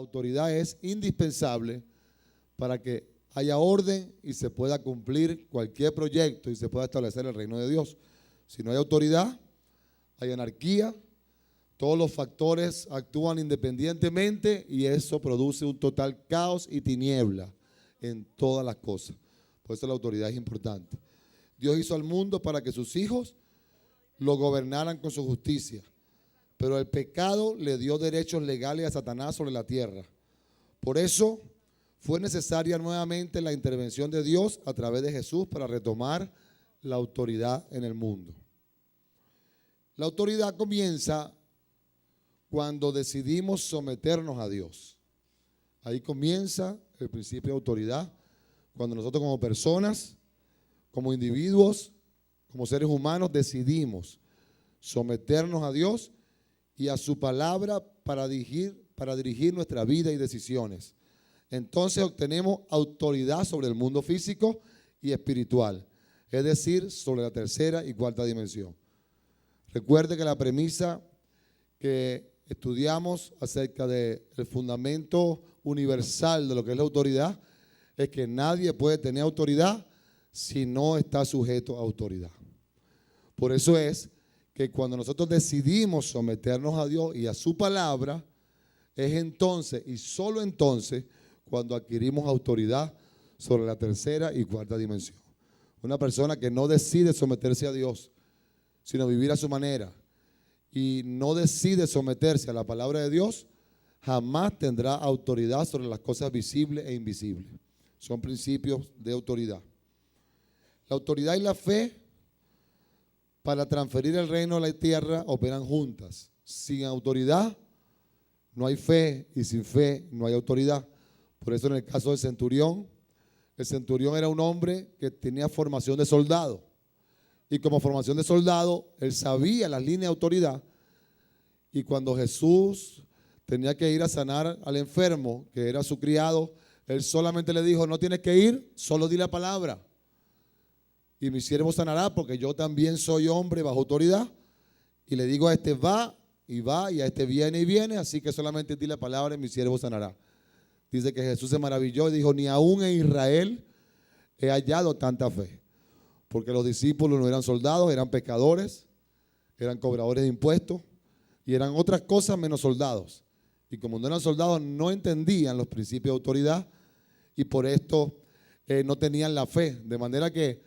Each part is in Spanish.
autoridad es indispensable para que haya orden y se pueda cumplir cualquier proyecto y se pueda establecer el reino de Dios. Si no hay autoridad, hay anarquía, todos los factores actúan independientemente y eso produce un total caos y tiniebla en todas las cosas. Por eso la autoridad es importante. Dios hizo al mundo para que sus hijos lo gobernaran con su justicia, pero el pecado le dio derechos legales a Satanás sobre la tierra. Por eso fue necesaria nuevamente la intervención de Dios a través de Jesús para retomar la autoridad en el mundo. La autoridad comienza cuando decidimos someternos a Dios. Ahí comienza el principio de autoridad, cuando nosotros como personas, como individuos, como seres humanos, decidimos someternos a Dios y a su palabra para dirigir nuestra vida y decisiones. Entonces obtenemos autoridad sobre el mundo físico y espiritual, es decir, sobre la tercera y cuarta dimensión. Recuerde que la premisa que estudiamos acerca del fundamento universal de lo que es la autoridad es que nadie puede tener autoridad si no está sujeto a autoridad. Por eso es que cuando nosotros decidimos someternos a Dios y a su palabra, es entonces y solo entonces cuando adquirimos autoridad sobre la tercera y cuarta dimensión. Una persona que no decide someterse a Dios, sino vivir a su manera, y no decide someterse a la palabra de Dios, jamás tendrá autoridad sobre las cosas visibles e invisibles. Son principios de autoridad. La autoridad y la fe para transferir el reino a la tierra operan juntas. Sin autoridad no hay fe y sin fe no hay autoridad. Por eso en el caso del centurión, el centurión era un hombre que tenía formación de soldado. Y como formación de soldado, él sabía las líneas de autoridad. Y cuando Jesús tenía que ir a sanar al enfermo, que era su criado, él solamente le dijo, no tienes que ir, solo di la palabra. Y mi siervo sanará, porque yo también soy hombre bajo autoridad. Y le digo a este va, y a este viene y viene, así que solamente di la palabra y mi siervo sanará. Dice que Jesús se maravilló y dijo, ni aún en Israel he hallado tanta fe. Porque los discípulos no eran soldados, eran pescadores, eran cobradores de impuestos y eran otras cosas menos soldados. Y como no eran soldados, no entendían los principios de autoridad y por esto no tenían la fe. De manera que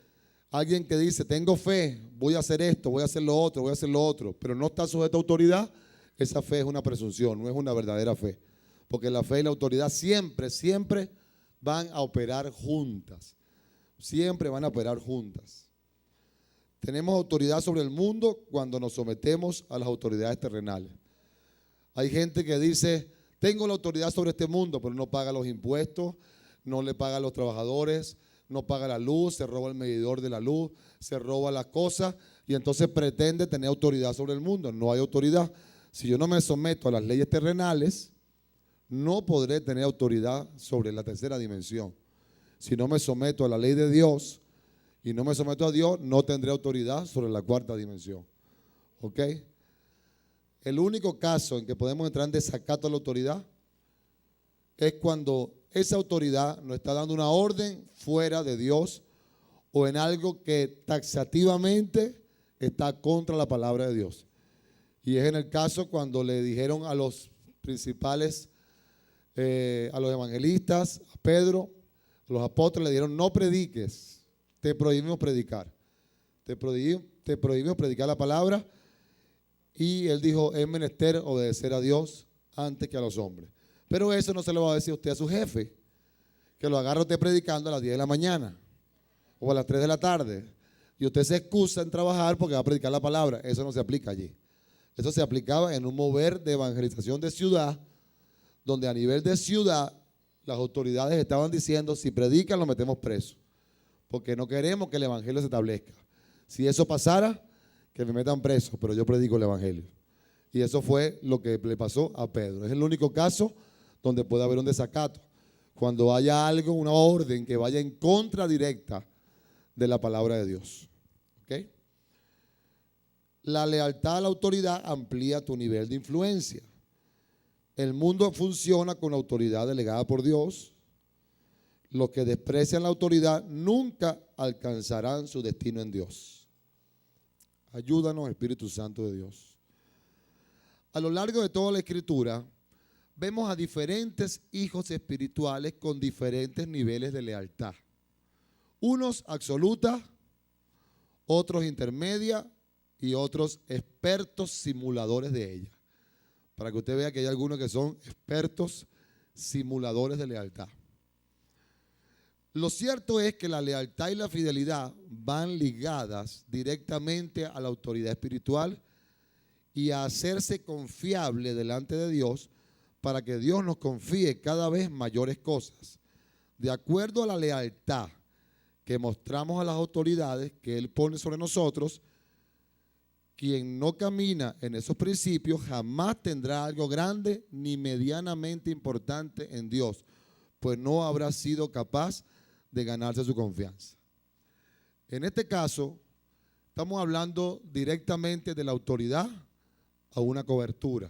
alguien que dice, tengo fe, voy a hacer esto, voy a hacer lo otro, voy a hacer lo otro, pero no está sujeto a autoridad, esa fe es una presunción, no es una verdadera fe. Porque la fe y la autoridad siempre van a operar juntas. Siempre van a operar juntas. Tenemos autoridad sobre el mundo cuando nos sometemos a las autoridades terrenales. Hay gente que dice, tengo la autoridad sobre este mundo, pero no paga los impuestos, no le paga a los trabajadores, no paga la luz, se roba el medidor de la luz, se roba las cosas y entonces pretende tener autoridad sobre el mundo. No hay autoridad. Si yo no me someto a las leyes terrenales, no podré tener autoridad sobre la tercera dimensión. Si no me someto a la ley de Dios y no me someto a Dios, no tendré autoridad sobre la cuarta dimensión. ¿Ok? El único caso en que podemos entrar en desacato a la autoridad es cuando esa autoridad nos está dando una orden fuera de Dios o en algo que taxativamente está contra la palabra de Dios. Y es en el caso cuando le dijeron a los principales, a los evangelistas, a Pedro, a los apóstoles, le dijeron, no prediques, te prohibimos predicar. Te prohibimos predicar la palabra. Y él dijo, es menester obedecer a Dios antes que a los hombres. Pero eso no se lo va a decir usted a su jefe, que lo agarra usted predicando a las 10 de la mañana o a las 3 de la tarde. Y usted se excusa en trabajar porque va a predicar la palabra. Eso no se aplica allí. Eso se aplicaba en un mover de evangelización de ciudad, donde a nivel de ciudad las autoridades estaban diciendo, si predican lo metemos preso, porque no queremos que el evangelio se establezca. Si eso pasara, que me metan preso, pero yo predico el evangelio. Y eso fue lo que le pasó a Pedro. Es el único caso donde puede haber un desacato, cuando haya algo, una orden que vaya en contra directa de la palabra de Dios. ¿Okay? La lealtad a la autoridad amplía tu nivel de influencia. El mundo funciona con autoridad delegada por Dios. Los que desprecian la autoridad nunca alcanzarán su destino en Dios. Ayúdanos, Espíritu Santo de Dios. A lo largo de toda la Escritura, vemos a diferentes hijos espirituales con diferentes niveles de lealtad. Unos absoluta, otros intermedia y otros expertos simuladores de ella. Para que usted vea que hay algunos que son expertos simuladores de lealtad. Lo cierto es que la lealtad y la fidelidad van ligadas directamente a la autoridad espiritual y a hacerse confiable delante de Dios para que Dios nos confíe cada vez mayores cosas. De acuerdo a la lealtad que mostramos a las autoridades que Él pone sobre nosotros, quien no camina en esos principios jamás tendrá algo grande ni medianamente importante en Dios, pues no habrá sido capaz de ganarse su confianza. En este caso, estamos hablando directamente de la autoridad a una cobertura,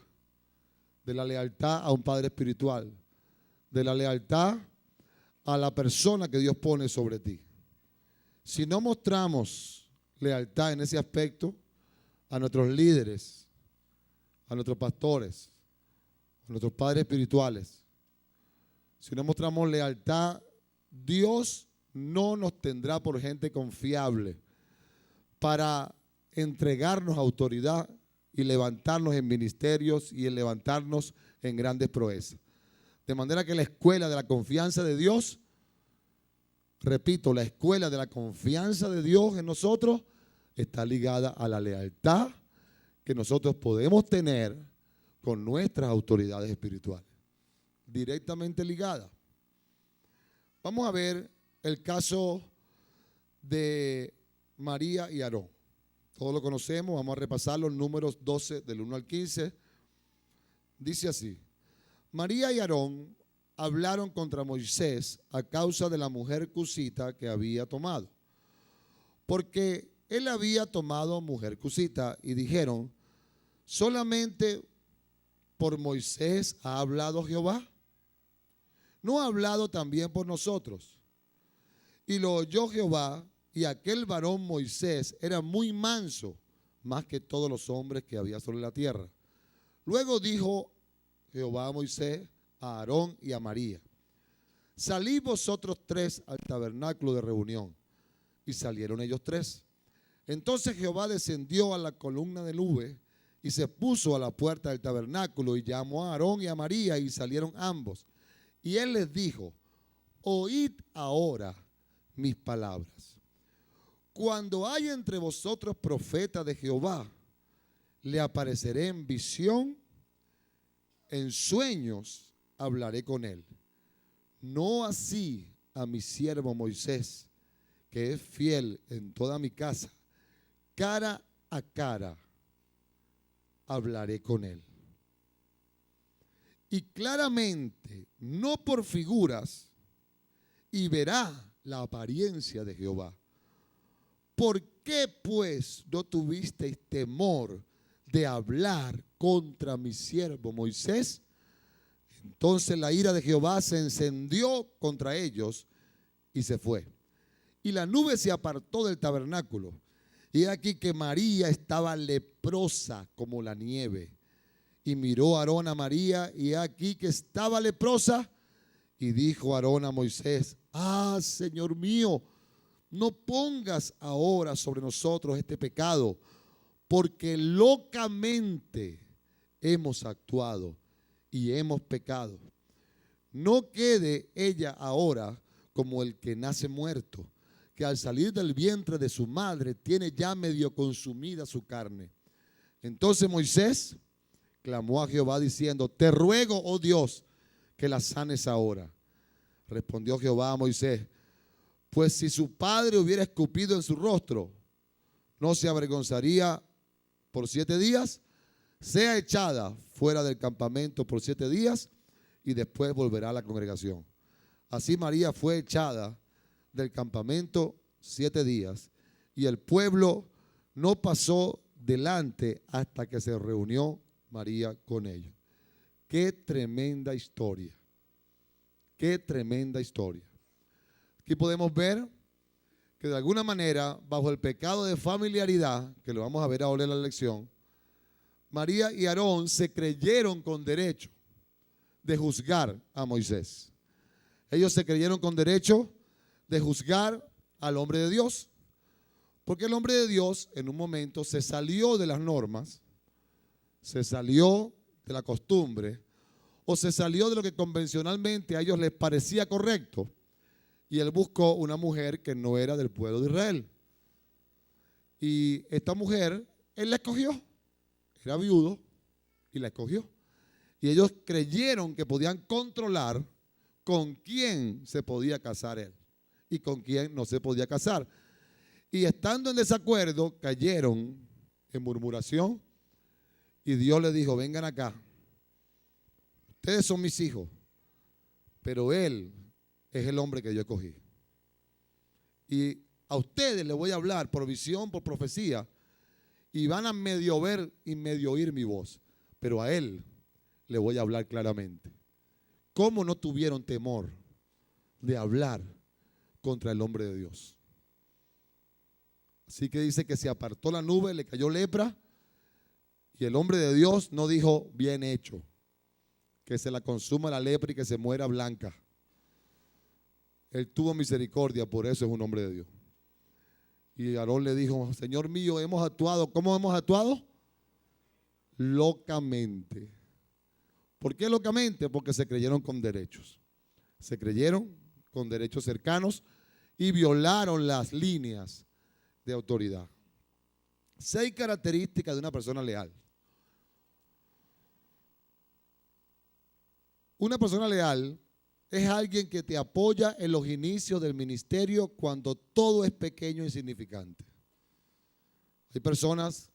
de la lealtad a un padre espiritual, de la lealtad a la persona que Dios pone sobre ti. Si no mostramos lealtad en ese aspecto, a nuestros líderes, a nuestros pastores, a nuestros padres espirituales, si no mostramos lealtad, Dios no nos tendrá por gente confiable para entregarnos autoridad y levantarnos en ministerios y en levantarnos en grandes proezas. De manera que la escuela de la confianza de Dios, repito, la escuela de la confianza de Dios en nosotros está ligada a la lealtad que nosotros podemos tener con nuestras autoridades espirituales. Directamente ligada. Vamos a ver el caso de María y Aarón. Todos lo conocemos, vamos a repasarlo en Números 12 del 1 al 15. Dice así: María y Aarón hablaron contra Moisés a causa de la mujer cusita que había tomado, porque él había tomado mujer cusita, y dijeron: ¿solamente por Moisés ha hablado Jehová? ¿No ha hablado también por nosotros? Y lo oyó Jehová, y aquel varón Moisés era muy manso, más que todos los hombres que había sobre la tierra. Luego dijo Jehová a Moisés, a Aarón y a María: salid vosotros tres al tabernáculo de reunión. Y salieron ellos tres. Entonces Jehová descendió a la columna de nube y se puso a la puerta del tabernáculo y llamó a Aarón y a María, y salieron ambos. Y él les dijo: oíd ahora mis palabras. Cuando haya entre vosotros profeta de Jehová, le apareceré en visión, en sueños hablaré con él. No así a mi siervo Moisés, que es fiel en toda mi casa. Cara a cara hablaré con él. Y claramente, no por figuras, y verá la apariencia de Jehová. ¿Por qué pues no tuvisteis temor de hablar contra mi siervo Moisés? Entonces la ira de Jehová se encendió contra ellos y se fue. Y la nube se apartó del tabernáculo. Y aquí que María estaba leprosa como la nieve. Y miró Aarón a María, y aquí que estaba leprosa. Y dijo Aarón a Moisés: ah, Señor mío, no pongas ahora sobre nosotros este pecado, porque locamente hemos actuado y hemos pecado. No quede ella ahora como el que nace muerto, que al salir del vientre de su madre tiene ya medio consumida su carne. Entonces Moisés clamó a Jehová diciendo: te ruego, oh Dios, que la sanes ahora. Respondió Jehová a Moisés: pues si su padre hubiera escupido en su rostro, ¿no se avergonzaría por 7 días? Sea echada fuera del campamento por 7 días y después volverá a la congregación. Así María fue echada del campamento 7 días, y el pueblo no pasó delante hasta que se reunió María con ellos. Qué tremenda historia. Qué tremenda historia. Aquí podemos ver que de alguna manera, bajo el pecado de familiaridad, que lo vamos a ver ahora en la lección, María y Aarón se creyeron con derecho de juzgar a Moisés. Ellos se creyeron con derecho de juzgar al hombre de Dios, porque el hombre de Dios en un momento se salió de las normas, se salió de la costumbre, o se salió de lo que convencionalmente a ellos les parecía correcto, y él buscó una mujer que no era del pueblo de Israel. Y esta mujer, él la escogió, era viudo y la escogió. Y ellos creyeron que podían controlar con quién se podía casar él y con quién no se podía casar. Y estando en desacuerdo, cayeron en murmuración y Dios les dijo, vengan acá, ustedes son mis hijos, pero él es el hombre que yo escogí. Y a ustedes les voy a hablar por visión, por profecía, y van a medio ver y medio oír mi voz, pero a él le voy a hablar claramente. ¿Cómo no tuvieron temor de hablar contra el hombre de Dios? Así que dice que se apartó la nube, le cayó lepra, y el hombre de Dios no dijo, bien hecho, que se la consuma la lepra y que se muera blanca. Él tuvo misericordia, por eso es un hombre de Dios. Y Aarón le dijo, Señor mío, hemos actuado. ¿Cómo hemos actuado? Locamente. ¿Por qué locamente? Porque se creyeron con derechos. Se creyeron con derechos cercanos y violaron las líneas de autoridad. 6 características de una persona leal. Una persona leal es alguien que te apoya en los inicios del ministerio cuando todo es pequeño e insignificante. Hay personas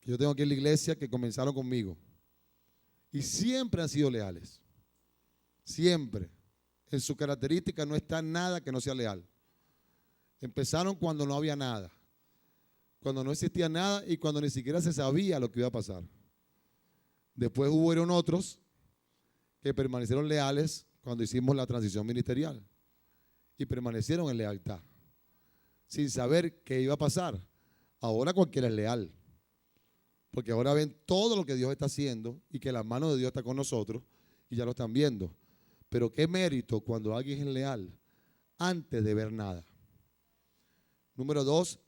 que yo tengo aquí en la iglesia que comenzaron conmigo y siempre han sido leales. Siempre. En su característica no está nada que no sea leal. Empezaron cuando no había nada, cuando no existía nada y cuando ni siquiera se sabía lo que iba a pasar. Después hubieron otros que permanecieron leales cuando hicimos la transición ministerial y permanecieron en lealtad, sin saber qué iba a pasar. Ahora cualquiera es leal, porque ahora ven todo lo que Dios está haciendo y que la mano de Dios está con nosotros y ya lo están viendo. Pero qué mérito cuando alguien es leal antes de ver nada. Número 2,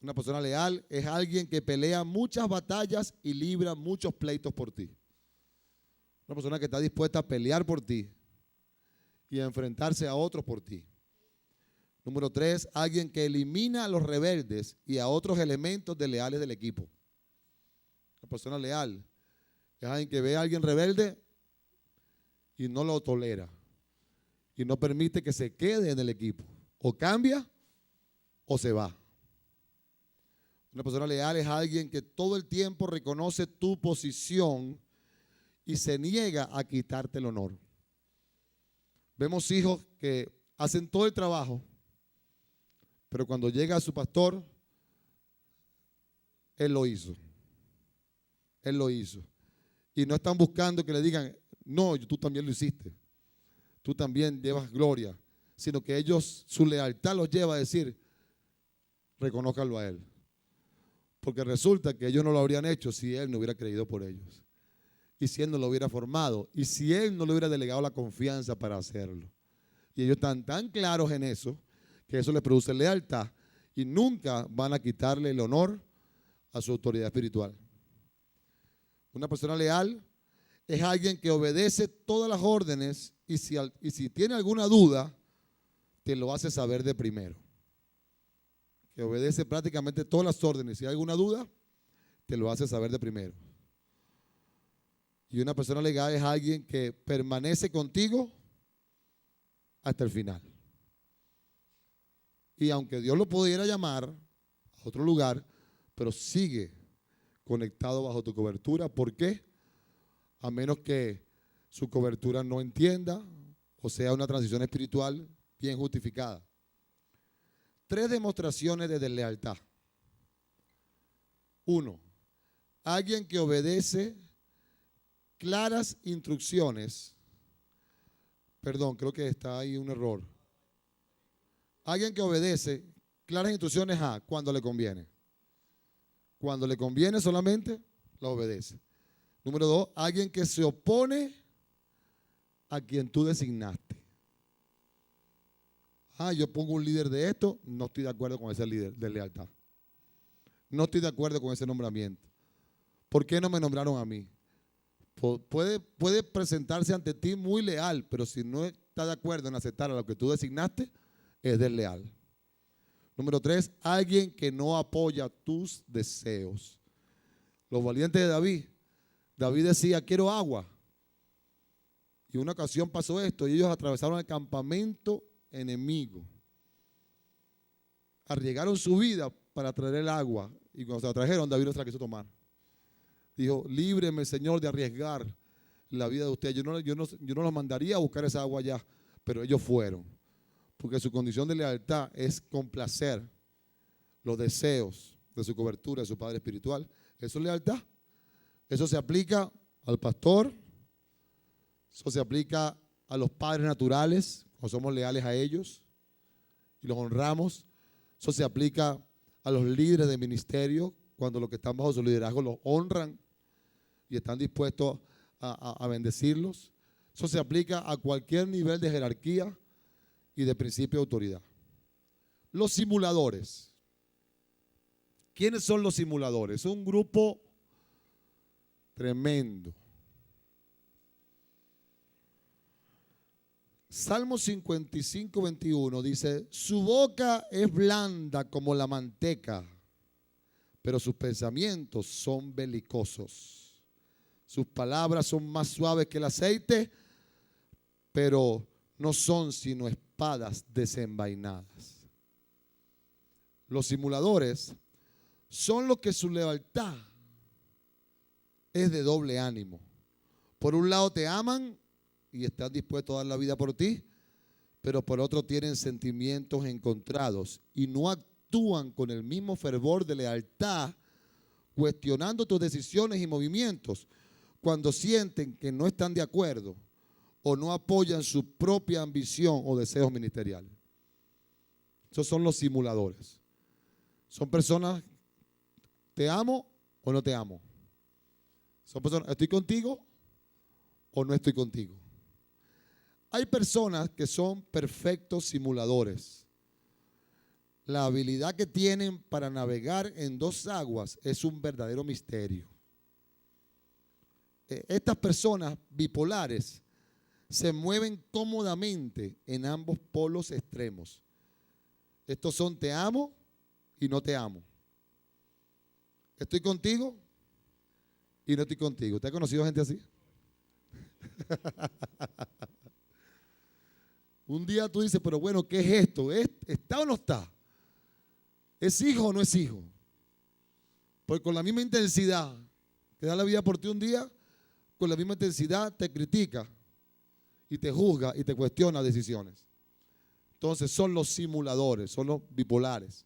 una persona leal es alguien que pelea muchas batallas y libra muchos pleitos por ti. Una persona que está dispuesta a pelear por ti y a enfrentarse a otros por ti. Número 3, alguien que elimina a los rebeldes y a otros elementos desleales del equipo. Una persona leal es alguien que ve a alguien rebelde y no lo tolera y no permite que se quede en el equipo. O cambia o se va. Una persona leal es alguien que todo el tiempo reconoce tu posición y se niega a quitarte el honor. Vemos hijos que hacen todo el trabajo, pero cuando llega su pastor, él lo hizo. Él lo hizo. Y no están buscando que le digan, no, tú también lo hiciste. Tú también llevas gloria. Sino que ellos, su lealtad los lleva a decir, reconózcanlo a él. Porque resulta que ellos no lo habrían hecho si él no hubiera creído por ellos. Y si él no lo hubiera formado. Y si él no le hubiera delegado la confianza para hacerlo. Y ellos están tan claros en eso, que eso les produce lealtad. Y nunca van a quitarle el honor a su autoridad espiritual. Una persona leal es alguien que obedece todas las órdenes y si tiene alguna duda, te lo hace saber de primero. Que obedece prácticamente todas las órdenes. Si hay alguna duda, te lo hace saber de primero. Y una persona legal es alguien que permanece contigo hasta el final. Y aunque Dios lo pudiera llamar a otro lugar, pero sigue conectado bajo tu cobertura. ¿Por qué? A menos que su cobertura no entienda o sea una transición espiritual bien justificada. 3 demostraciones de deslealtad. 1, alguien que obedece claras instrucciones. Perdón, creo que está ahí un error. Alguien que obedece claras instrucciones a cuando le conviene. Cuando le conviene solamente, la obedece. Número 2, alguien que se opone a quien tú designaste. Yo pongo un líder de esto, no estoy de acuerdo con ese líder de lealtad. No estoy de acuerdo con ese nombramiento. ¿Por qué no me nombraron a mí? Puede presentarse ante ti muy leal, pero si no está de acuerdo en aceptar a lo que tú designaste, es desleal. Número 3, alguien que no apoya tus deseos. Los valientes de David. David decía, quiero agua. Y una ocasión pasó esto y ellos atravesaron el campamento enemigo. Arriesgaron su vida para traer el agua. Y cuando se la trajeron, David no se la quiso tomar. Dijo, líbreme, Señor, de arriesgar la vida de usted. Yo no los mandaría a buscar esa agua allá, pero ellos fueron. Porque su condición de lealtad es complacer los deseos de su cobertura, de su padre espiritual. Eso es lealtad. Eso se aplica al pastor. Eso se aplica a los padres naturales, cuando somos leales a ellos y los honramos. Eso se aplica a los líderes de ministerio, cuando los que están bajo su liderazgo los honran y están dispuestos a bendecirlos. Eso se aplica a cualquier nivel de jerarquía y de principio de autoridad. Los simuladores. ¿Quiénes son los simuladores? Es un grupo tremendo. Salmo 55, 21 dice, su boca es blanda como la manteca, pero sus pensamientos son belicosos. Sus palabras son más suaves que el aceite, pero no son sino espadas desenvainadas. Los simuladores son los que su lealtad es de doble ánimo. Por un lado te aman y están dispuestos a dar la vida por ti, pero por otro tienen sentimientos encontrados y no actúan con el mismo fervor de lealtad, cuestionando tus decisiones y movimientos cuando sienten que no están de acuerdo o no apoyan su propia ambición o deseos ministeriales. Esos son los simuladores. Son personas, ¿te amo o no te amo? Son personas, ¿estoy contigo o no estoy contigo? Hay personas que son perfectos simuladores. La habilidad que tienen para navegar en dos aguas es un verdadero misterio. Estas personas bipolares se mueven cómodamente en ambos polos extremos. Estos son te amo y no te amo. Estoy contigo y no estoy contigo. ¿Usted ha conocido gente así? Un día tú dices, pero bueno, ¿qué es esto? ¿Está o no está? ¿Es hijo o no es hijo? Porque con la misma intensidad que da la vida por ti un día, con la misma intensidad te critica y te juzga y te cuestiona decisiones. Entonces son los simuladores, son los bipolares.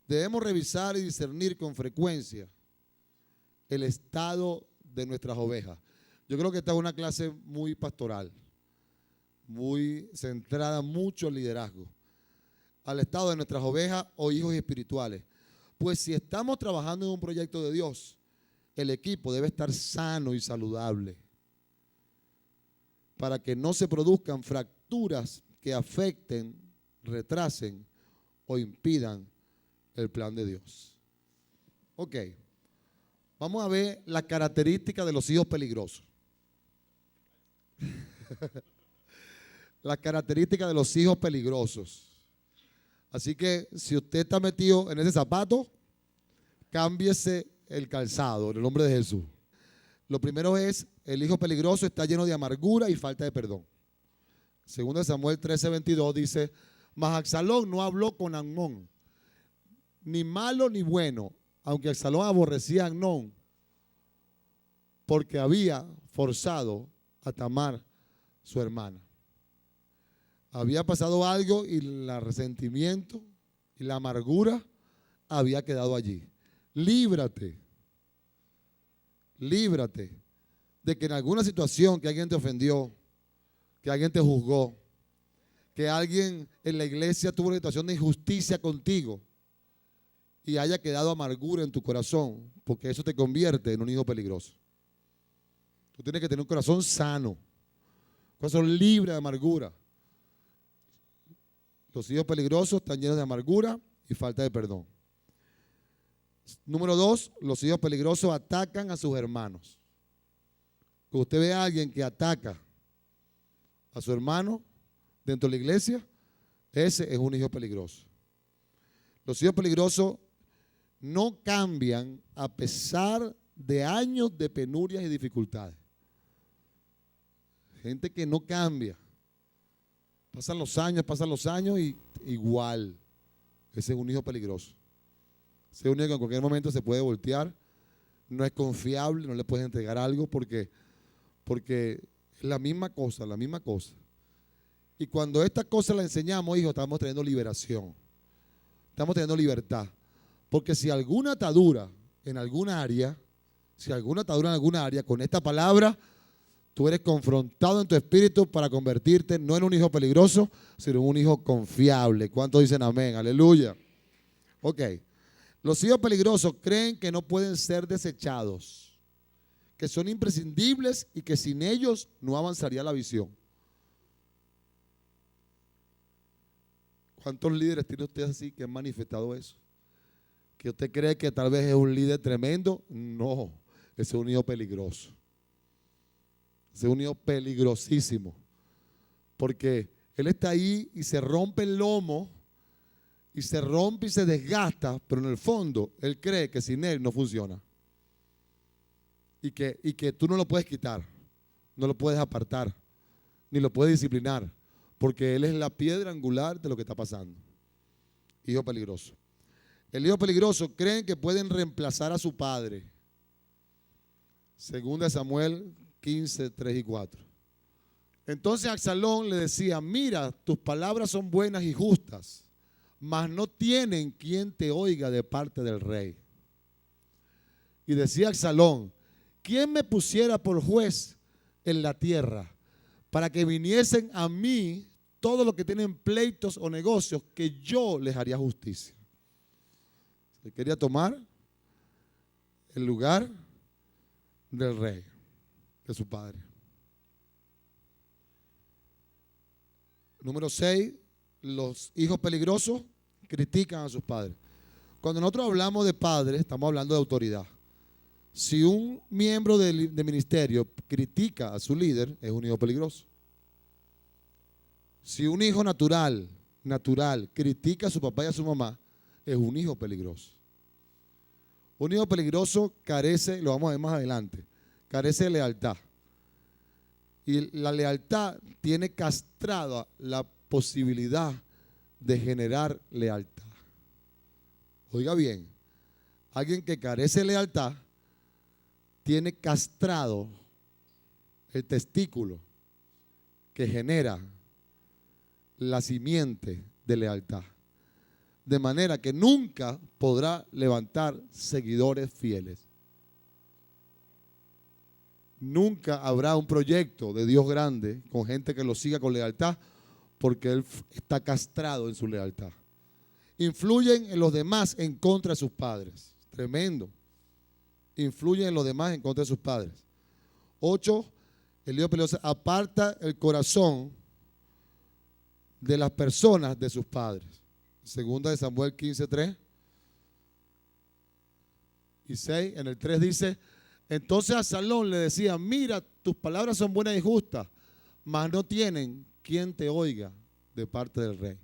Debemos revisar y discernir con frecuencia el estado de nuestras ovejas. Yo creo que esta es una clase muy pastoral, muy centrada mucho en liderazgo, al estado de nuestras ovejas o hijos espirituales. Pues si estamos trabajando en un proyecto de Dios, el equipo debe estar sano y saludable para que no se produzcan fracturas que afecten, retrasen o impidan el plan de Dios. Ok, vamos a ver las características de los hijos peligrosos. Las características de los hijos peligrosos. Así que si usted está metido en ese zapato, cámbiese el calzado en el nombre de Jesús. Lo primero es, el hijo peligroso está lleno de amargura y falta de perdón. Segundo de Samuel 13:22 dice, mas Absalón no habló con Amnón, ni malo ni bueno, aunque Absalón aborrecía a Amnón, porque había forzado a Tamar, su hermana. Había pasado algo y el resentimiento y la amargura había quedado allí. Líbrate líbrate de que en alguna situación que alguien te ofendió, que alguien te juzgó, que alguien en la iglesia tuvo una situación de injusticia contigo y haya quedado amargura en tu corazón, porque eso te convierte en un hijo peligroso. Tú tienes que tener un corazón sano, un corazón libre de amargura. Los hijos peligrosos están llenos de amargura y falta de perdón. Número 2, los hijos peligrosos atacan a sus hermanos. Cuando usted ve a alguien que ataca a su hermano dentro de la iglesia, ese es un hijo peligroso. Los hijos peligrosos no cambian a pesar de años de penurias y dificultades. Gente que no cambia. Pasan los años y igual. Ese es un hijo peligroso. Ese es un hijo que en cualquier momento se puede voltear. No es confiable, no le puedes entregar algo porque es la misma cosa, la misma cosa. Y cuando esta cosa la enseñamos, hijo, estamos teniendo liberación. Estamos teniendo libertad. Porque si alguna atadura en alguna área, con esta palabra, tú eres confrontado en tu espíritu para convertirte no en un hijo peligroso, sino en un hijo confiable. ¿Cuántos dicen amén? Aleluya. Ok. Los hijos peligrosos creen que no pueden ser desechados, que son imprescindibles y que sin ellos no avanzaría la visión. ¿Cuántos líderes tiene usted así que han manifestado eso? ¿Que usted cree que tal vez es un líder tremendo? No, ese es un hijo peligroso. Ese es un hijo peligrosísimo. Porque él está ahí y se rompe el lomo, y se rompe y se desgasta, pero en el fondo él cree que sin él no funciona. Y que tú no lo puedes quitar, no lo puedes apartar, ni lo puedes disciplinar, porque él es la piedra angular de lo que está pasando. Hijo peligroso. El hijo peligroso creen que pueden reemplazar a su padre. Segunda de Samuel 15, 3 y 4. Entonces Absalón le decía: mira, tus palabras son buenas y justas, mas no tienen quien te oiga de parte del rey. Y decía Absalón: ¿quién me pusiera por juez en la tierra para que viniesen a mí todos los que tienen pleitos o negocios, que yo les haría justicia? Se quería tomar el lugar del rey, de su padre. Número 6, los hijos peligrosos critican a sus padres. Cuando nosotros hablamos de padres, estamos hablando de autoridad. Si un miembro de ministerio critica a su líder, es un hijo peligroso. Si un hijo natural, critica a su papá y a su mamá, es un hijo peligroso. Un hijo peligroso carece, lo vamos a ver más adelante, carece de lealtad. Y la lealtad tiene castrada la posibilidad de generar lealtad. Oiga bien, alguien que carece de lealtad tiene castrado el testículo que genera la simiente de lealtad. De manera que nunca podrá levantar seguidores fieles. Nunca habrá un proyecto de Dios grande con gente que lo siga con lealtad, porque él está castrado en su lealtad. Influyen en los demás en contra de sus padres. Tremendo. Influyen en los demás en contra de sus padres. 8, el hijo peligroso aparta el corazón de las personas de sus padres. Segunda de Samuel 15, 3 y 6. En el 3 dice: entonces Absalón le decía: mira, tus palabras son buenas y justas, mas no tienen quien te oiga de parte del rey.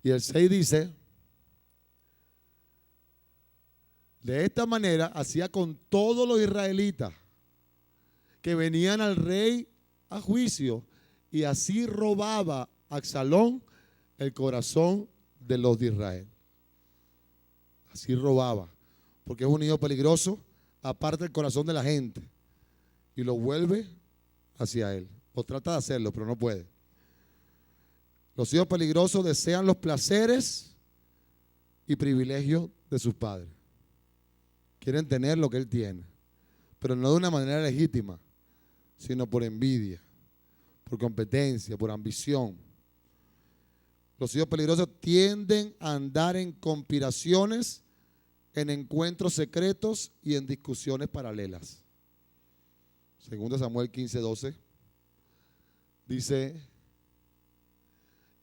Y el 6 dice: de esta manera hacía con todos los israelitas que venían al rey a juicio, y así robaba Absalón el corazón de los de Israel. Así robaba, porque es un hijo peligroso, aparta el corazón de la gente y lo vuelve hacia él. O trata de hacerlo, pero no puede. Los hijos peligrosos desean los placeres y privilegios de sus padres. Quieren tener lo que él tiene, pero no de una manera legítima, sino por envidia, por competencia, por ambición. Los hijos peligrosos tienden a andar en conspiraciones, en encuentros secretos y en discusiones paralelas. 2 Samuel 15:12 dice: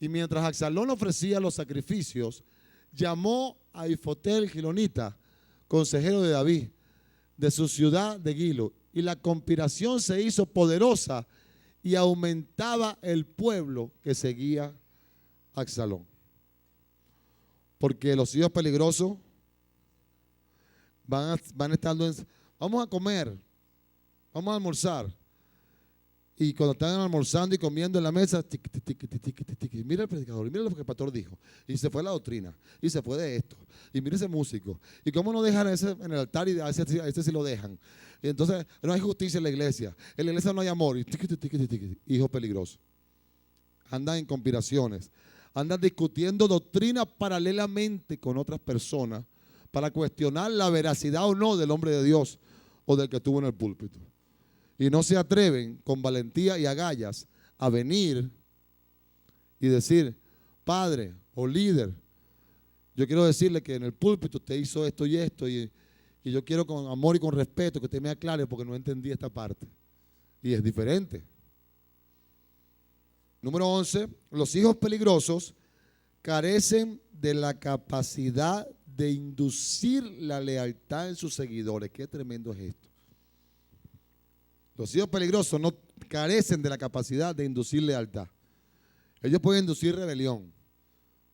y mientras Absalón ofrecía los sacrificios, llamó a Ifotel Gilonita, consejero de David, de su ciudad de Gilo, y la conspiración se hizo poderosa y aumentaba el pueblo que seguía a Absalón. Porque los hijos peligrosos van estando vamos a comer, vamos a almorzar. Y cuando están almorzando y comiendo en la mesa, tiqui, tiqui, tiqui, tiqui, tiqui, mira el predicador, mira lo que el pastor dijo. Y se fue la doctrina, y se fue de esto. Y mira ese músico. ¿Y cómo no dejan ese en el altar y a ese sí lo dejan? Y entonces no hay justicia en la iglesia. En la iglesia no hay amor. Y tiqui, tiqui, tiqui, tiqui. Hijo peligroso. Andan en conspiraciones. Andan discutiendo doctrina paralelamente con otras personas para cuestionar la veracidad o no del hombre de Dios o del que estuvo en el púlpito. Y no se atreven con valentía y agallas a venir y decir: padre o líder, yo quiero decirle que en el púlpito usted hizo esto y esto, y yo quiero con amor y con respeto que usted me aclare porque no entendí esta parte. Y es diferente. Número 11, los hijos peligrosos carecen de la capacidad de inducir la lealtad en sus seguidores. Qué tremendo es esto. Los hijos peligrosos no carecen de la capacidad de inducir lealtad. Ellos pueden inducir rebelión,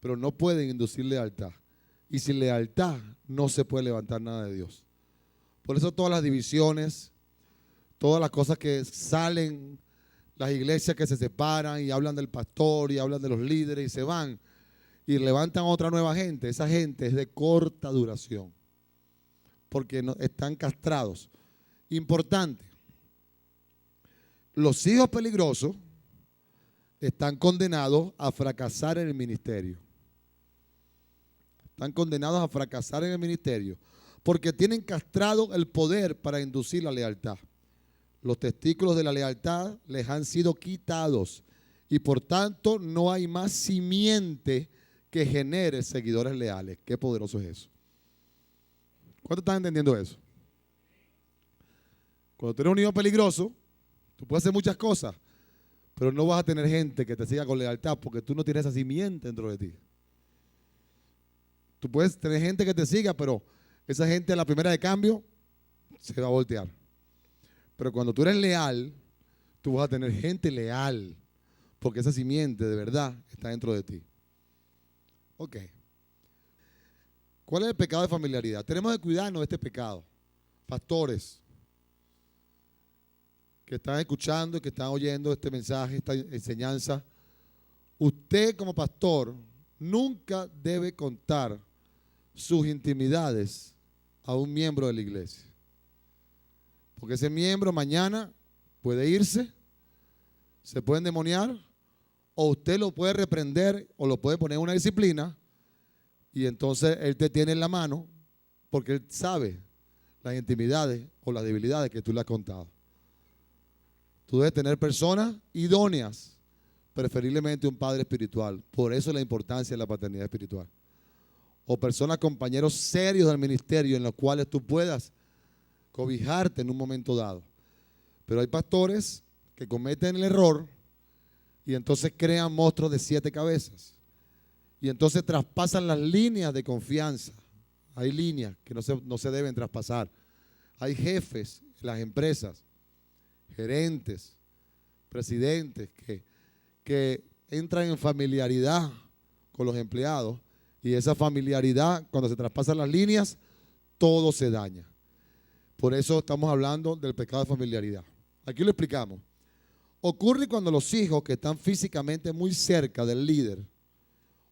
pero no pueden inducir lealtad. Y sin lealtad no se puede levantar nada de Dios. Por eso todas las divisiones, todas las cosas que salen, las iglesias que se separan y hablan del pastor y hablan de los líderes y se van y levantan a otra nueva gente, esa gente es de corta duración, porque no, están castrados. Importante. Los hijos peligrosos están condenados a fracasar en el ministerio. Están condenados a fracasar en el ministerio porque tienen castrado el poder para inducir la lealtad. Los testículos de la lealtad les han sido quitados y por tanto no hay más simiente que genere seguidores leales. Qué poderoso es eso. ¿Cuántos están entendiendo eso? Cuando tú eres un hijo peligroso, tú puedes hacer muchas cosas, pero no vas a tener gente que te siga con lealtad porque tú no tienes esa simiente dentro de ti. Tú puedes tener gente que te siga, pero esa gente a la primera de cambio se va a voltear. Pero cuando tú eres leal, tú vas a tener gente leal porque esa simiente de verdad está dentro de ti. Ok. ¿Cuál es el pecado de familiaridad? Tenemos que cuidarnos de este pecado. Pastores que están escuchando y que están oyendo este mensaje, esta enseñanza, usted como pastor nunca debe contar sus intimidades a un miembro de la iglesia. Porque ese miembro mañana puede irse, se puede endemoniar, o usted lo puede reprender o lo puede poner en una disciplina y entonces él te tiene en la mano porque él sabe las intimidades o las debilidades que tú le has contado. Tú debes tener personas idóneas, preferiblemente un padre espiritual. Por eso la importancia de la paternidad espiritual. O personas, compañeros serios del ministerio en los cuales tú puedas cobijarte en un momento dado. Pero hay pastores que cometen el error y entonces crean monstruos de 7 cabezas. Y entonces traspasan las líneas de confianza. Hay líneas que no se deben traspasar. Hay jefes en las empresas, gerentes, presidentes que entran en familiaridad con los empleados y esa familiaridad, cuando se traspasan las líneas, todo se daña. Por eso estamos hablando del pecado de familiaridad. Aquí lo explicamos. Ocurre cuando los hijos que están físicamente muy cerca del líder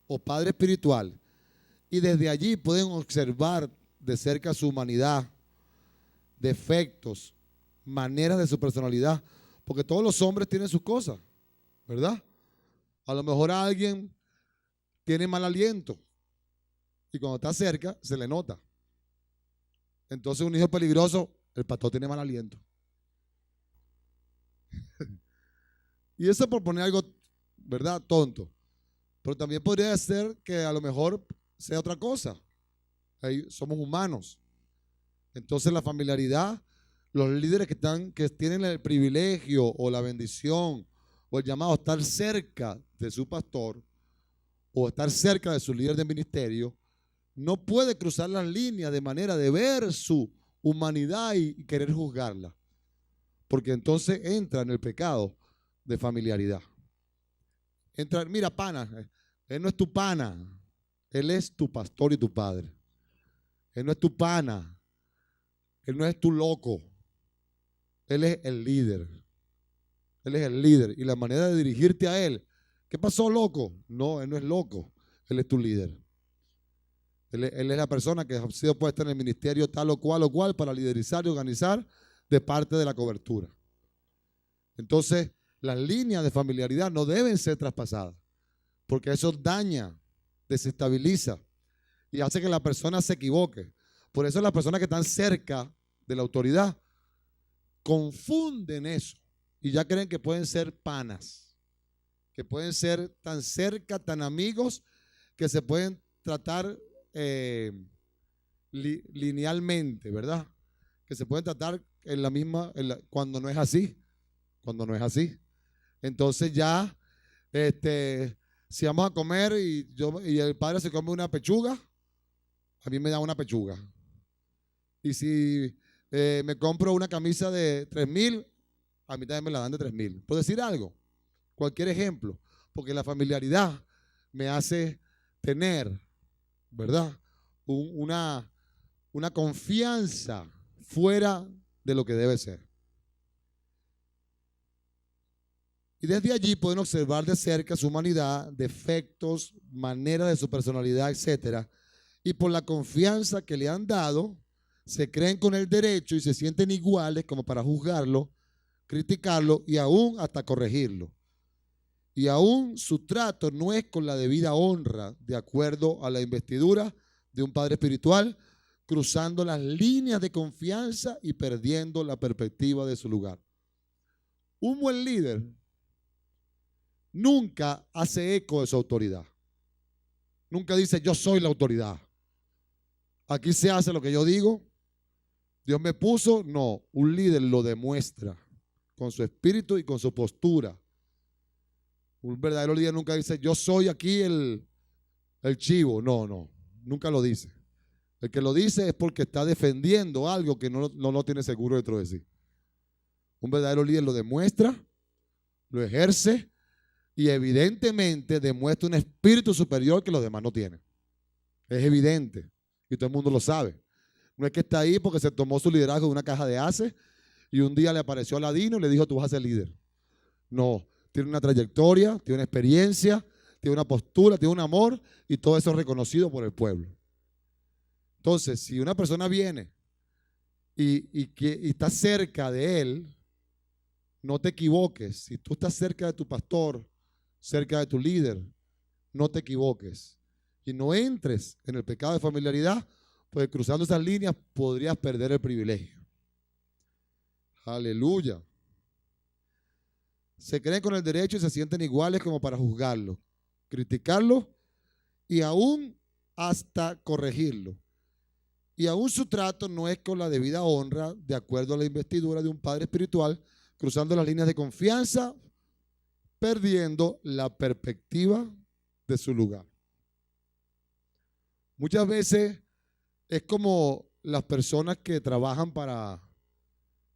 o padre espiritual y desde allí pueden observar de cerca su humanidad, defectos, maneras de su personalidad, porque todos los hombres tienen sus cosas, ¿verdad? A lo mejor alguien tiene mal aliento y cuando está cerca se le nota. Entonces un hijo peligroso el pastor tiene mal aliento. Y eso por poner algo, ¿verdad? Tonto. Pero también podría ser que a lo mejor sea otra cosa. Ahí somos humanos. Entonces la familiaridad, los líderes que tienen el privilegio o la bendición o el llamado a estar cerca de su pastor o estar cerca de su líder de ministerio, no puede cruzar las líneas de manera de ver su humanidad y querer juzgarla. Porque entonces entra en el pecado de familiaridad. Entra, mira, pana, él no es tu pana, él es tu pastor y tu padre. Él no es tu pana, él no es tu loco, él es el líder. Él es el líder y la manera de dirigirte a él. ¿Qué pasó, loco? No, él no es loco, él es tu líder. Él es la persona que ha sido puesta en el ministerio tal o cual para liderizar y organizar de parte de la cobertura. Entonces, las líneas de familiaridad no deben ser traspasadas, porque eso daña, desestabiliza y hace que la persona se equivoque. Por eso las personas que están cerca de la autoridad confunden eso y ya creen que pueden ser panas, que pueden ser tan cerca, tan amigos, que se pueden tratar linealmente, ¿verdad? Que se pueden tratar en la misma, cuando no es así, cuando no es así. Entonces ya, si vamos a comer y el padre se come una pechuga, a mí me da una pechuga. Y si me compro una camisa de 3,000, a mí también me la dan de 3,000. ¿Puedo decir algo? Cualquier ejemplo, porque la familiaridad me hace tener, ¿verdad? Una confianza fuera de lo que debe ser. Y desde allí pueden observar de cerca su humanidad, defectos, maneras de su personalidad, etc. Y por la confianza que le han dado, se creen con el derecho y se sienten iguales como para juzgarlo, criticarlo y aún hasta corregirlo. Y aún su trato no es con la debida honra, de acuerdo a la investidura de un padre espiritual, cruzando las líneas de confianza y perdiendo la perspectiva de su lugar. Un buen líder nunca hace eco de su autoridad. Nunca dice, yo soy la autoridad. Aquí se hace lo que yo digo. Dios me puso. No, un líder lo demuestra con su espíritu y con su postura. Un verdadero líder nunca dice, yo soy aquí el chivo. No, nunca lo dice. El que lo dice es porque está defendiendo algo que no lo tiene seguro dentro de sí. Un verdadero líder lo demuestra, lo ejerce y evidentemente demuestra un espíritu superior que los demás no tienen. Es evidente y todo el mundo lo sabe. No es que está ahí porque se tomó su liderazgo de una caja de haces y un día le apareció Aladino y le dijo, tú vas a ser líder. No, tiene una trayectoria, tiene una experiencia, tiene una postura, tiene un amor y todo eso es reconocido por el pueblo. Entonces, si una persona viene y está cerca de él, no te equivoques. Si tú estás cerca de tu pastor, cerca de tu líder, no te equivoques. Y no entres en el pecado de familiaridad, pues cruzando esas líneas podrías perder el privilegio. Aleluya. Se creen con el derecho y se sienten iguales como para juzgarlo, criticarlo y aún hasta corregirlo. Y aún su trato no es con la debida honra, de acuerdo a la investidura de un padre espiritual, cruzando las líneas de confianza, perdiendo la perspectiva de su lugar. Muchas veces es como las personas que trabajan para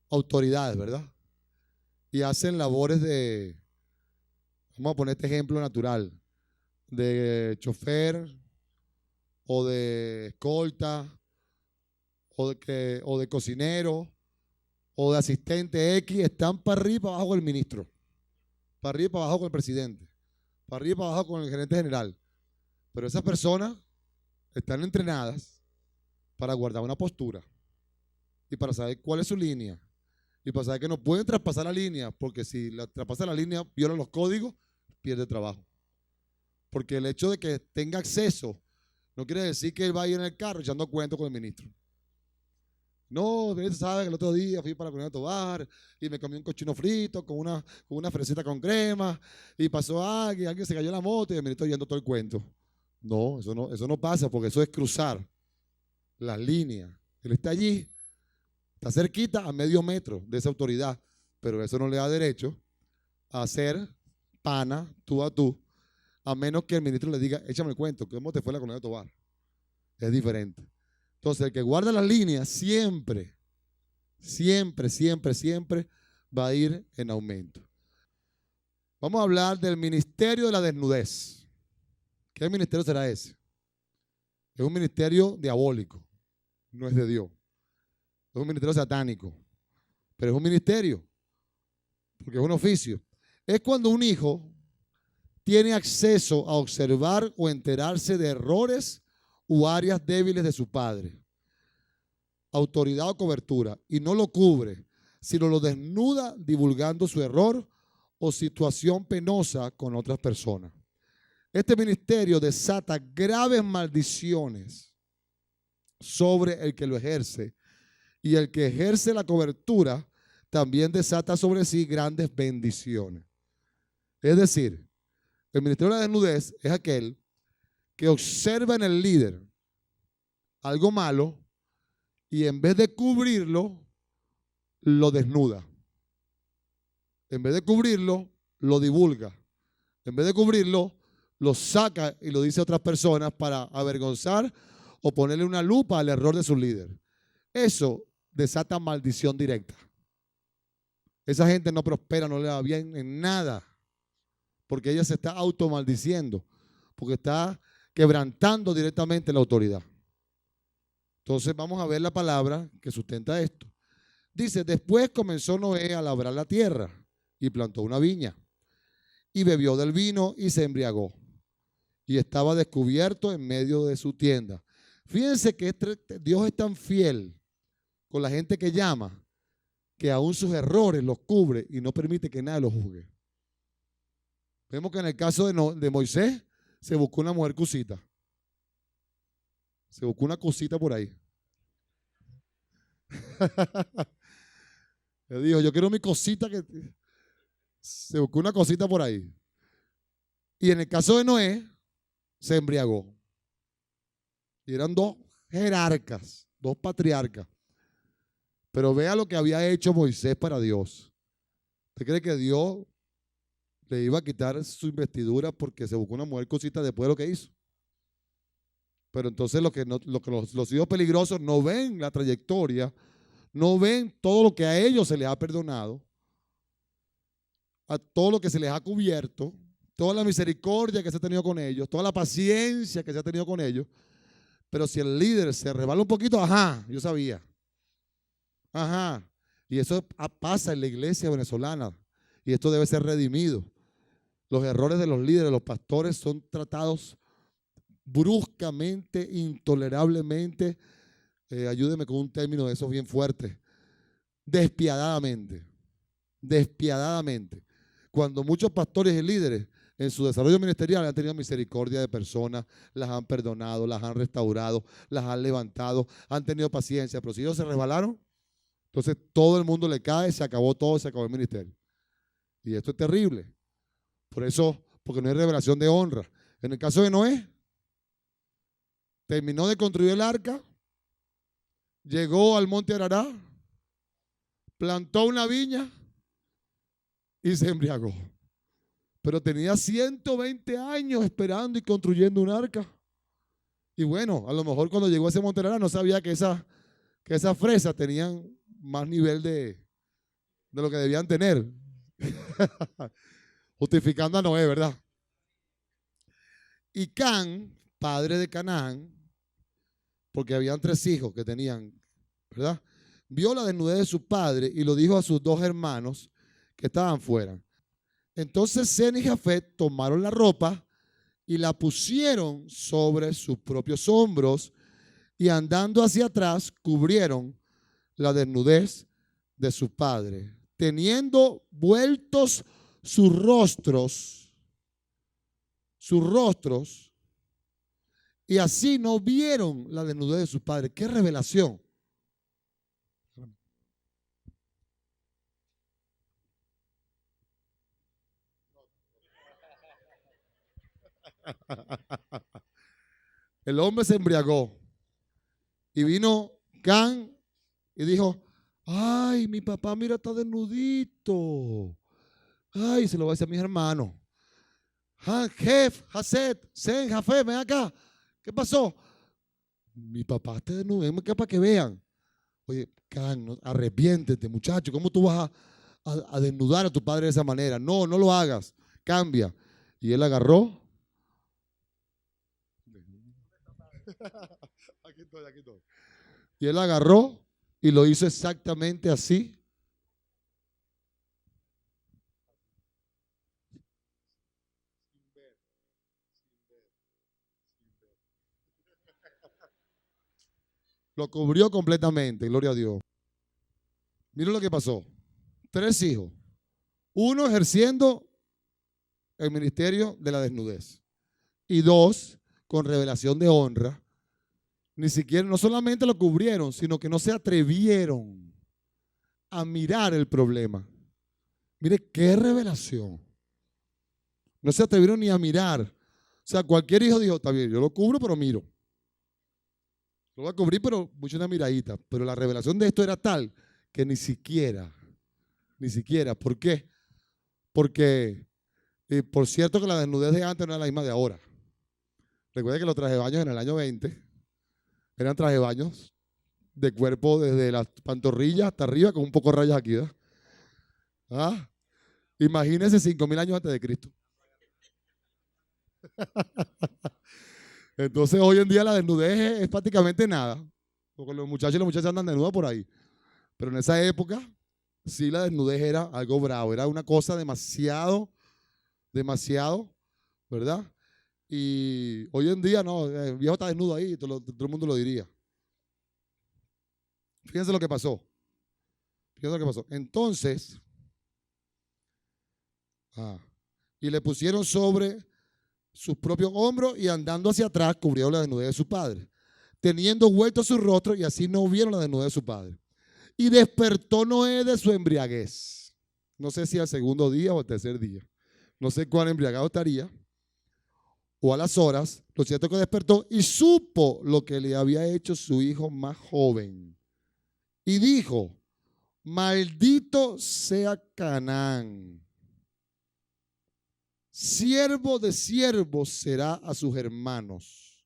autoridades, ¿verdad? Y hacen labores de, vamos a poner este ejemplo natural, de chofer o de escolta o de cocinero o de asistente X, están para arriba y para abajo con el ministro, para arriba y para abajo con el presidente, para arriba y para abajo con el gerente general. Pero esas personas están entrenadas para guardar una postura y para saber cuál es su línea y para saber que no pueden traspasar la línea, porque si traspasa la línea, violan los códigos, pierde trabajo. Porque el hecho de que tenga acceso no quiere decir que él va a ir en el carro echando cuentos con el ministro. No, usted sabe que el otro día fui para la Colonia Tovar y me comí un cochino frito con una fresita con crema y pasó alguien se cayó en la moto y me estoy oyendo todo el cuento. No, eso no pasa porque eso es cruzar las líneas. Él está allí, está cerquita a medio metro de esa autoridad, pero eso no le da derecho a hacer pana tú a tú, a menos que el ministro le diga, échame el cuento, ¿cómo te fue la Colonia Tovar? Es diferente. Entonces, el que guarda las líneas siempre, siempre, siempre, siempre va a ir en aumento. Vamos a hablar del ministerio de la desnudez. ¿Qué ministerio será ese? Es un ministerio diabólico, no es de Dios. Es un ministerio satánico, pero es un ministerio, porque es un oficio. Es cuando un hijo tiene acceso a observar o enterarse de errores u áreas débiles de su padre, autoridad o cobertura, y no lo cubre, sino lo desnuda divulgando su error o situación penosa con otras personas. Este ministerio desata graves maldiciones sobre el que lo ejerce, y el que ejerce la cobertura también desata sobre sí grandes bendiciones. Es decir, el ministerio de la desnudez es aquel que observa en el líder algo malo y en vez de cubrirlo, lo desnuda. En vez de cubrirlo, lo divulga. En vez de cubrirlo, lo saca y lo dice a otras personas para avergonzar o ponerle una lupa al error de su líder. Eso desata maldición directa. Esa gente no prospera, no le va bien en nada, porque ella se está automaldiciendo, porque está quebrantando directamente la autoridad. Entonces vamos a ver la palabra que sustenta esto. Dice, después comenzó Noé a labrar la tierra y plantó una viña y bebió del vino y se embriagó y estaba descubierto en medio de su tienda. Fíjense que Dios es tan fiel con la gente que llama, que aún sus errores los cubre y no permite que nadie los juzgue. Vemos que en el caso de Moisés se buscó una mujer cosita. Se buscó una cosita por ahí. Le dijo, yo quiero mi cosita que... Se buscó una cosita por ahí. Y en el caso de Noé, se embriagó. Y eran dos jerarcas, dos patriarcas. Pero vea lo que había hecho Moisés para Dios. ¿Usted cree que Dios le iba a quitar su investidura porque se buscó una mujer cosita después de lo que hizo? Pero entonces los hijos peligrosos no ven la trayectoria, no ven todo lo que a ellos se les ha perdonado, a todo lo que se les ha cubierto, toda la misericordia que se ha tenido con ellos, toda la paciencia que se ha tenido con ellos. Pero si el líder se resbala un poquito, ajá, yo sabía. Ajá. Y eso pasa en la iglesia venezolana. Y esto debe ser redimido. Los errores de los líderes, los pastores son tratados bruscamente, intolerablemente, ayúdeme con un término de esos bien fuertes, despiadadamente. Despiadadamente. Cuando muchos pastores y líderes en su desarrollo ministerial han tenido misericordia de personas, las han perdonado, las han restaurado, las han levantado, han tenido paciencia, pero si ellos se resbalaron, entonces todo el mundo le cae, se acabó todo, se acabó el ministerio. Y esto es terrible. Por eso, porque no hay revelación de honra. En el caso de Noé, terminó de construir el arca, llegó al monte Arará, plantó una viña y se embriagó. Pero tenía 120 años esperando y construyendo un arca. Y bueno, a lo mejor cuando llegó a ese monte Arará no sabía que esas fresas tenían más nivel de lo que debían tener. Justificando a Noé, ¿verdad? Y Can, padre de Canaán, porque habían 3 hijos que tenían, ¿verdad? Vio la desnudez de su padre y lo dijo a sus 2 hermanos que estaban fuera. Entonces Sem y Jafet tomaron la ropa y la pusieron sobre sus propios hombros y andando hacia atrás cubrieron la desnudez de su padre, teniendo vueltos sus rostros, y así no vieron la desnudez de su padre. ¡Qué revelación! El hombre se embriagó y vino Can y dijo, ay, mi papá, mira, está desnudito. Ay, se lo voy a decir a mis hermanos. Jef, Haset, Sen, Jafé, ven acá. ¿Qué pasó? Mi papá está desnudo, ven acá para que vean. Oye, Can, no, arrepiéntete, muchacho. ¿Cómo tú vas a desnudar a tu padre de esa manera? No, no lo hagas. Cambia. Y él agarró. Aquí estoy, aquí estoy. Y él agarró y lo hizo exactamente así. Lo cubrió completamente, gloria a Dios. Miren lo que pasó. 3 hijos. Uno ejerciendo el ministerio de la desnudez. Y 2 con revelación de honra. Ni siquiera, no solamente lo cubrieron, sino que no se atrevieron a mirar el problema. Mire qué revelación. No se atrevieron ni a mirar. O sea, cualquier hijo dijo, está bien, yo lo cubro, pero miro. Lo voy a cubrir, pero mucho una miradita. Pero la revelación de esto era tal que ni siquiera. ¿Por qué? Porque, por cierto que la desnudez de antes no era la misma de ahora. Recuerda que los trajes de baños en el año 20 eran trajes de baños de cuerpo desde las pantorrillas hasta arriba con un poco de rayas aquí, ¿verdad? ¿Ah? Imagínense 5.000 años antes de Cristo. Entonces hoy en día la desnudez es prácticamente nada, porque los muchachos y las muchachas andan desnudos por ahí. Pero en esa época sí la desnudez era algo bravo, era una cosa demasiado, ¿verdad? Y hoy en día no, el viejo está desnudo ahí, todo el mundo lo diría. Fíjense lo que pasó. Entonces, y le pusieron sobre sus propios hombros y andando hacia atrás cubrieron la desnudez de su padre, teniendo vuelto su rostro y así no vieron la desnudez de su padre. Y despertó Noé de su embriaguez. No sé si al segundo día o al tercer día. No sé cuán embriagado estaría. O a las horas. Lo cierto es que despertó y supo lo que le había hecho su hijo más joven. Y dijo, maldito sea Canaán. Siervo de siervos será a sus hermanos.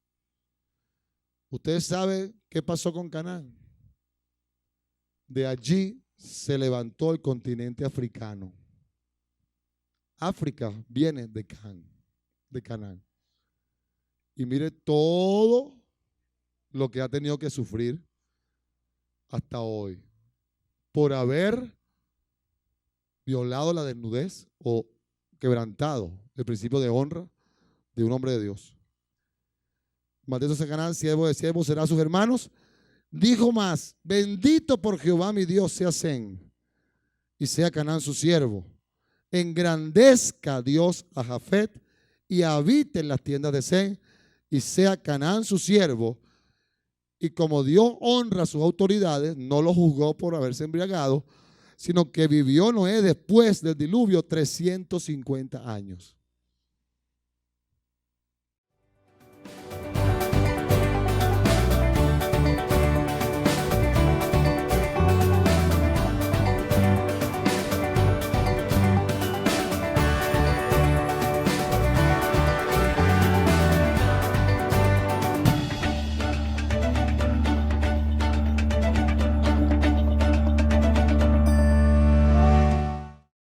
¿Ustedes saben qué pasó con Canaán? De allí se levantó el continente africano. África viene de Canaán. Y mire todo lo que ha tenido que sufrir hasta hoy por haber violado la desnudez o quebrantado el principio de honra de un hombre de Dios. Maldito sea Canaán, siervo de siervos será a sus hermanos. Dijo más, bendito por Jehová mi Dios sea Sem y sea Canaán su siervo. Engrandezca Dios a Jafet y habite en las tiendas de Sem y sea Canaán su siervo. Y como Dios honra a sus autoridades, no lo juzgó por haberse embriagado, sino que vivió Noé después del diluvio 350 años.